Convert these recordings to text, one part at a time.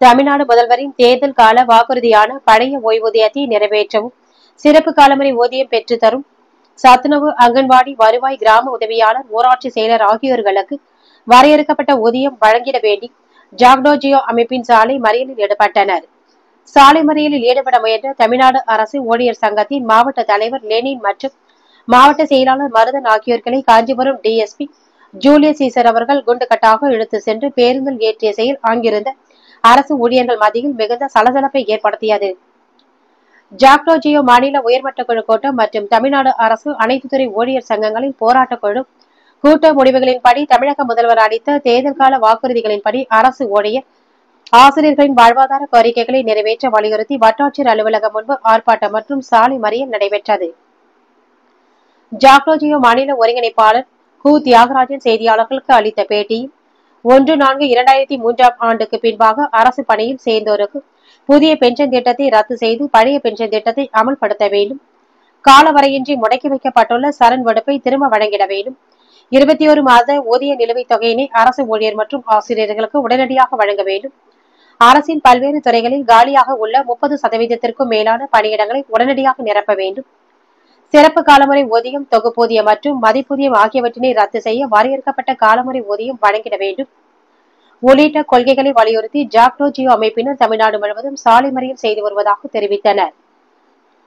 தமிழ்நாடு முதல்வரின் தேர்தல் கால வாக்குறுதியான பழைய ஓய்வூதியத்தை நிறைவேற்றவும், சிறப்பு காலமுறை ஊதியம் பெற்றுத் தரும் சத்துணவு, அங்கன்வாடி, வருவாய், கிராம உதவியாளர், ஊராட்சி செயலர் ஆகியோர்களுக்கு வரையறுக்கப்பட்ட ஊதியம் வழங்கிட வேண்டி ஜாக்டோ ஜியோ அமைப்பின் சாலை மறியலில் ஈடுபட்டனர். சாலை மறியலில் ஈடுபட முயன்ற தமிழ்நாடு அரசு ஊழியர் சங்கத்தின் மாவட்ட தலைவர் லெனின் மற்றும் மாவட்ட செயலாளர் Marudhan ஆகியோர்களை Kanchipuram DSP Julius Caesar அவர்கள் குண்டுகட்டாக இழுத்து சென்று பேருந்தில் ஏற்றிய செயல் அங்கிருந்த அரசு ஊழியர்கள் மத்தியில் மிகுந்த சலசலப்பை ஏற்படுத்தியது. ஜாக்டோ ஜியோ மாநில உயர்மட்ட குழு கூட்டம் மற்றும் தமிழ்நாடு அரசு அனைத்து துறை ஊழியர் சங்கங்களின் போராட்டக் குழு கூட்ட முடிவுகளின்படி தமிழக முதல்வர் அளித்த தேர்தல் கால வாக்குறுதிகளின்படி அரசு ஊழியர் ஆசிரியர்களின் வாழ்வாதார கோரிக்கைகளை நிறைவேற்ற வலியுறுத்தி வட்டாட்சியர் அலுவலகம் முன்பு ஆர்ப்பாட்டம் மற்றும் சாலை மறியல் நடைபெற்றது. ஜாக்டோ ஜியோ மாநில ஒருங்கிணைப்பாளர் கு. தியாகராஜன் செய்தியாளர்களுக்கு அளித்த பேட்டியில், 1/4/2003 ஆண்டுக்கு பின்பாக அரசு பணியில் சேர்ந்தோருக்கு புதிய பென்ஷன் திட்டத்தை ரத்து செய்து பழைய பென்ஷன் திட்டத்தை அமல்படுத்த வேண்டும். காலவரையின்றி முடக்கி வைக்கப்பட்டுள்ள சரண் விடுப்பை திரும்ப வழங்கிட வேண்டும். 21 மாத ஊதிய நிலுவைத் தொகையினை அரசு ஊழியர் மற்றும் ஆசிரியர்களுக்கு உடனடியாக வழங்க வேண்டும். அரசின் பல்வேறு துறைகளில் காலியாக உள்ள 30% மேலான பணியிடங்களை உடனடியாக நிரப்ப வேண்டும். சிறப்பு காலமுறை ஊதியம், தொகுப்பூதியம் மற்றும் மதிப்பூதியம் ஆகியவற்றினை ரத்து செய்ய வரையறுக்கப்பட்ட காலமுறை ஊதியம் வழங்கிட வேண்டும் உள்ளிட்ட கொள்கைகளை வலியுறுத்தி ஜாக்டோ ஜியோ அமைப்பினர் தமிழ்நாடு முழுவதும் சாலை மறியல் செய்து வருவதாக தெரிவித்தனர்.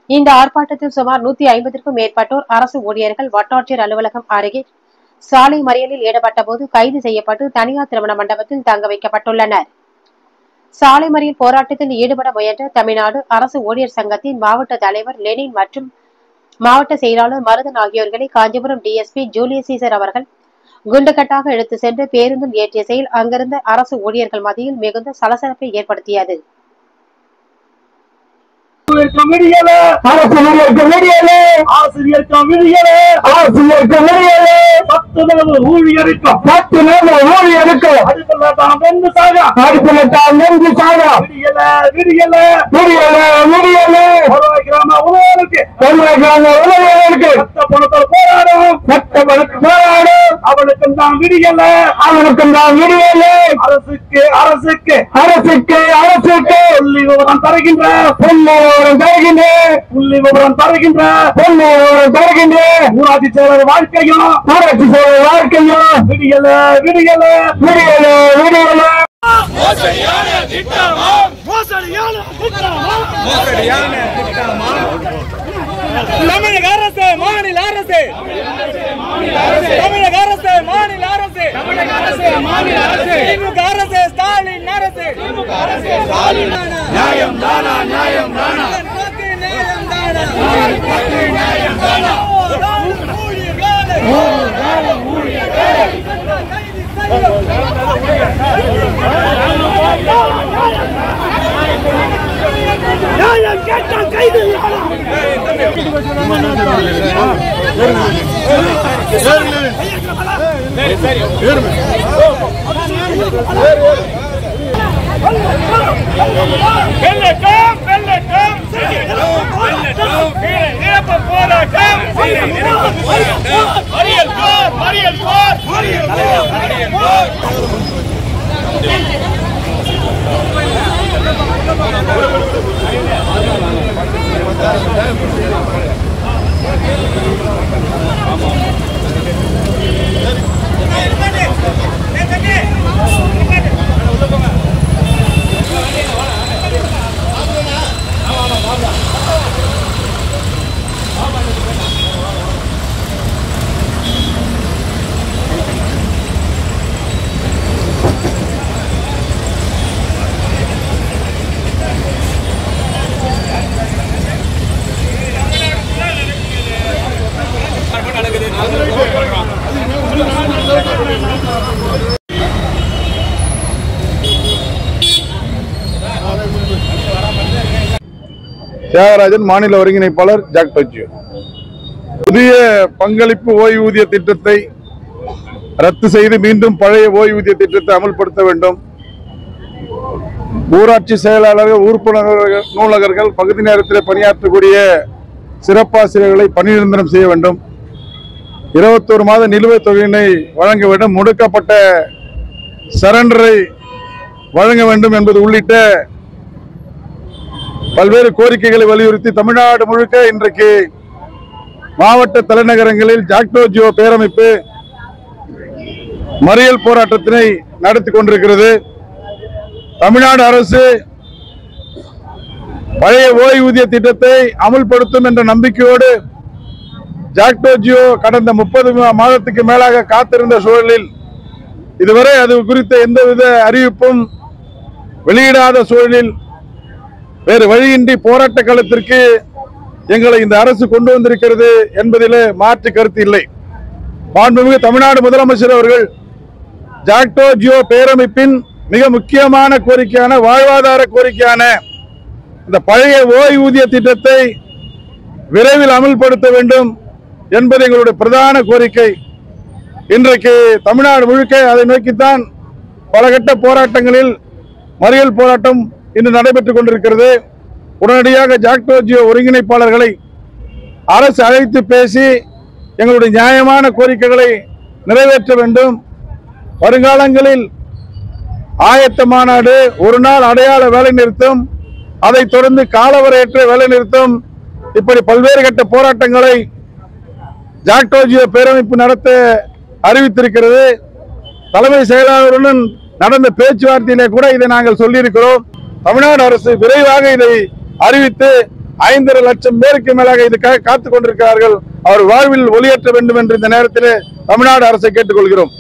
இந்த ஆர்ப்பாட்டத்தில் சுமார் 150க்கும் மேற்பட்டோர் அரசு ஊழியர்கள் வட்டாட்சியர் அலுவலகம் அருகே சாலை மறியலில் ஈடுபட்ட போது கைது செய்யப்பட்டு தனியார் திருமண மண்டபத்தில் தங்க வைக்கப்பட்டுள்ளனர். சாலை மறியல் போராட்டத்தில் ஈடுபட முயன்ற தமிழ்நாடு அரசு ஊழியர் சங்கத்தின் மாவட்ட தலைவர் லெனின் மற்றும் மாவட்ட செயலாளர் Marudhan ஆகியோர்களை Kanchipuram DSP Julius Caesar அவர்கள் குண்டுகட்டாக இழுத்து சென்று பேருந்தில் ஏற்றிய செயல் அங்கிருந்த அரசு ஊழியர்கள் மத்தியில் மிகுந்த சலசலப்பை ஏற்படுத்தியது. அவனுக்கும் தான் விடியல, அவனுக்கும் தான் விடியல. அரசுக்கு அரசுக்கு அரசுக்கு அரசுக்கு புள்ளி விவரம் தருகின்ற புள்ளி விவரம் தருகின்ற புள்ளி விவரம் தருகின்ற புள்ளி விவரம் தருகின்ற ஊராட்சி செயலர் வாழ்க்கையும் ஊராட்சி செயலர் வாழ்க்கையும் விடியல விடியல விடியல விடியல. மோசடியான திட்டமா, மோசடியான திட்டமா, மோசடியான திட்டமா. தமிழக அரசு, மாநில அரசு, தமிழக அரசு, மாநில அரசு, திமுக அரசு, ஸ்டாலின் அரசு, நியாயம் தானா, நியாயம் தானா, நியாயம் தானா, நியாயம் தானா. நியாயம் கேட்டால் கைது. தியாகராஜன், மாநில ஒருங்கிணைப்பாளர், ஜாக்டோ ஜியோ. புதிய பங்களிப்பு ஓய்வூதிய திட்டத்தை ரத்து செய்து மீண்டும் பழைய ஓய்வூதிய திட்டத்தை அமல்படுத்த வேண்டும். ஊராட்சி செயலாளர்கள், உறுப்பினர்கள், நூலகர்கள், பகுதி நேரத்தில் பணியாற்றக்கூடிய சிறப்பாசிரியர்களை பணி நிரந்தரம் செய்ய வேண்டும். 21 மாத நிலுவைத் தொகையினை வழங்க வேண்டும். முடக்கப்பட்ட சரண்டரை வழங்க வேண்டும் என்பது உள்ளிட்ட பல்வேறு கோரிக்கைகளை வலியுறுத்தி தமிழ்நாடு முழுக்க இன்றைக்கு மாவட்ட தலைநகரங்களில் ஜாக்டோ ஜியோ பேரமைப்பு மறியல் போராட்டத்தினை நடத்தி கொண்டிருக்கிறது. தமிழ்நாடு அரசு பழைய ஓய்வூதிய திட்டத்தை அமுல்படுத்தும் என்ற நம்பிக்கையோடு ஜாக்டோ ஜியோ கடந்த 30 மாதத்துக்கு மேலாக காத்திருந்த சூழலில் இதுவரை அது குறித்த எந்தவித அறிவிப்பும் வெளியிடாத சூழலில் வேறு வழியின்றி போராட்ட களத்திற்கு எங்களை இந்த அரசு கொண்டு வந்திருக்கிறது என்பதிலே மாற்று கருத்து இல்லை. மாண்புமிகு தமிழ்நாடு முதலமைச்சர் அவர்கள் ஜாக்டோ ஜியோ பேரமைப்பின் மிக முக்கியமான கோரிக்கையான வாழ்வாதார கோரிக்கையான இந்த பழைய ஓய்வூதிய திட்டத்தை விரைவில் அமல்படுத்த வேண்டும் என்பது எங்களுடைய பிரதான கோரிக்கை. இன்றைக்கு தமிழ்நாடு முழுக்க அதை நோக்கித்தான் பல கட்ட போராட்டங்களில் மறியல் போராட்டம் இன்று நடைபெற்றுக் கொண்டிருக்கிறது. உடனடியாக ஜாக்டோ ஜியோ ஒருங்கிணைப்பாளர்களை அரசு அழைத்து பேசி எங்களுடைய நியாயமான கோரிக்கைகளை நிறைவேற்ற வேண்டும். வருங்காலங்களில் ஆயத்த மாநாடு, ஒரு நாள் அடையாள வேலை நிறுத்தம், அதைத் தொடர்ந்து காலவரையற்ற வேலை நிறுத்தம், இப்படி பல்வேறு கட்ட போராட்டங்களை ஜாக்டோ ஜியோ பேரமைப்பு நடத்த அறிவித்திருக்கிறது. தலைமை செயலாளருடன் நடந்த பேச்சுவார்த்தையிலே கூட இதை நாங்கள் சொல்லியிருக்கிறோம். தமிழ்நாடு அரசு விரைவாக இதை அறிவித்து 5.5 லட்சம் பேருக்கு மேலாக இதுக்காக காத்துக் கொண்டிருக்கிறார்கள். அவர் வாழ்வில் ஒளியேற்ற வேண்டும் என்று இந்த நேரத்தில் தமிழ்நாடு அரசை கேட்டுக்கொள்கிறோம்.